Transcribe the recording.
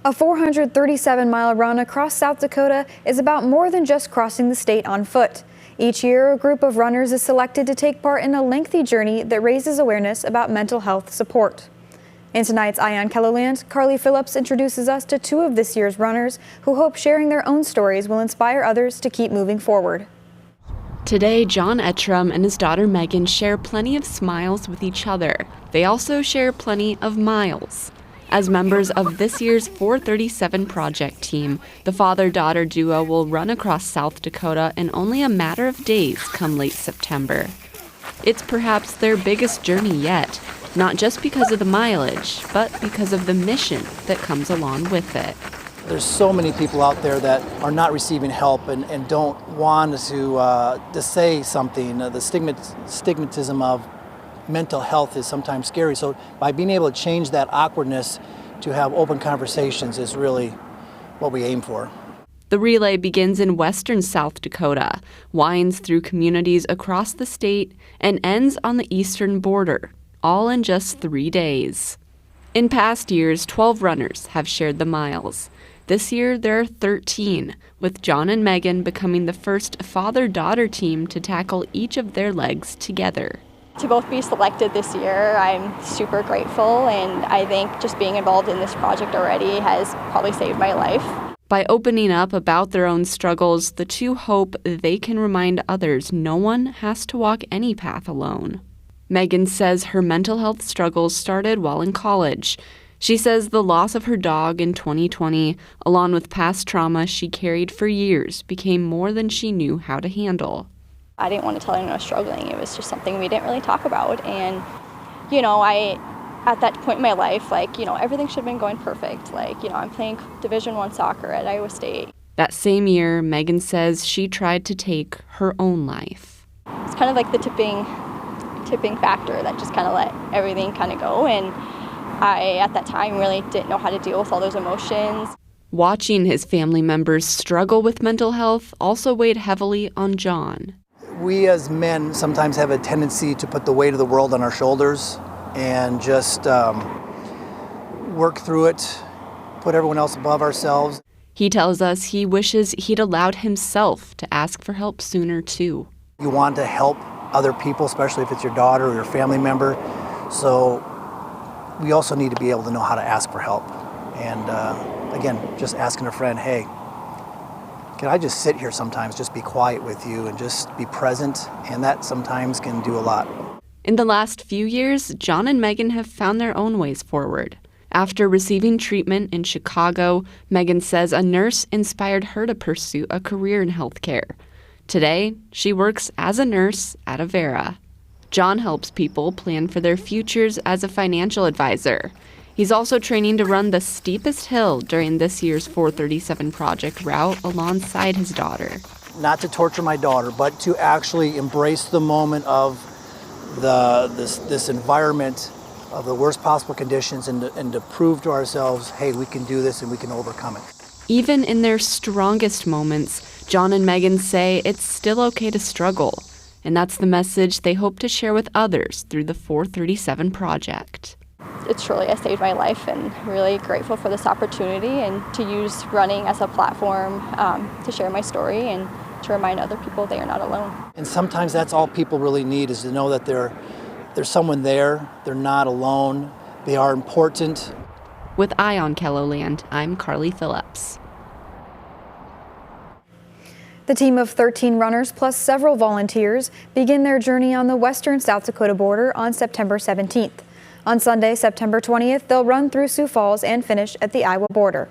A 437-mile run across South Dakota is about more than just crossing the state on foot. Each year, a group of runners is selected to take part in a lengthy journey that raises awareness about mental health support. In tonight's Eye on KELOLAND, Carly Phillips introduces us to two of this year's runners who hope sharing their own stories will inspire others to keep moving forward. Today, John Ettrum and his daughter Megan share plenty of smiles with each other. They also share plenty of miles. As members of this year's 437 Project team, the father-daughter duo will run across South Dakota in only a matter of days come late September. It's perhaps their biggest journey yet, not just because of the mileage, but because of the mission that comes along with it. There's so many people out there that are not receiving help and don't want to say something. The stigmatism of mental health is sometimes scary. So by being able to change that awkwardness to have open conversations is really what we aim for. The relay begins in western South Dakota, winds through communities across the state, and ends on the eastern border, all in just 3 days. In past years, 12 runners have shared the miles. This year, there are 13, with John and Megan becoming the first father-daughter team to tackle each of their legs together. To both be selected this year, I'm super grateful, and I think just being involved in this project already has probably saved my life. By opening up about their own struggles, the two hope they can remind others no one has to walk any path alone. Megan says her mental health struggles started while in college. She says the loss of her dog in 2020, along with past trauma she carried for years, became more than she knew how to handle. I didn't want to tell anyone I was struggling. It was just something we didn't really talk about. And, at that point in my life, everything should have been going perfect. I'm playing Division I soccer at Iowa State. That same year, Megan says she tried to take her own life. It's kind of like the tipping factor that just kind of let everything kind of go. And I, at that time, really didn't know how to deal with all those emotions. Watching his family members struggle with mental health also weighed heavily on John. We as men sometimes have a tendency to put the weight of the world on our shoulders and just work through it, put everyone else above ourselves. He tells us he wishes he'd allowed himself to ask for help sooner, too. You want to help other people, especially if it's your daughter or your family member. So we also need to be able to know how to ask for help. And again, just asking a friend, hey, can I just sit here sometimes, just be quiet with you and just be present? And that sometimes can do a lot. In the last few years, John and Megan have found their own ways forward. After receiving treatment in Chicago, Megan says a nurse inspired her to pursue a career in healthcare. Today, she works as a nurse at Avera. John helps people plan for their futures as a financial advisor. He's also training to run the steepest hill during this year's 437 Project route alongside his daughter. Not to torture my daughter, but to actually embrace the moment of this environment of the worst possible conditions and to prove to ourselves, hey, we can do this and we can overcome it. Even in their strongest moments, John and Megan say it's still okay to struggle. And that's the message they hope to share with others through the 437 Project. It truly has saved my life, and really grateful for this opportunity and to use running as a platform to share my story and to remind other people they are not alone. And sometimes that's all people really need, is to know that there's someone there, they're not alone, they are important. With Eye on KELOLAND, I'm Carly Phillips. The team of 13 runners plus several volunteers begin their journey on the western South Dakota border on September 17th. On Sunday, September 20th, they'll run through Sioux Falls and finish at the Iowa border.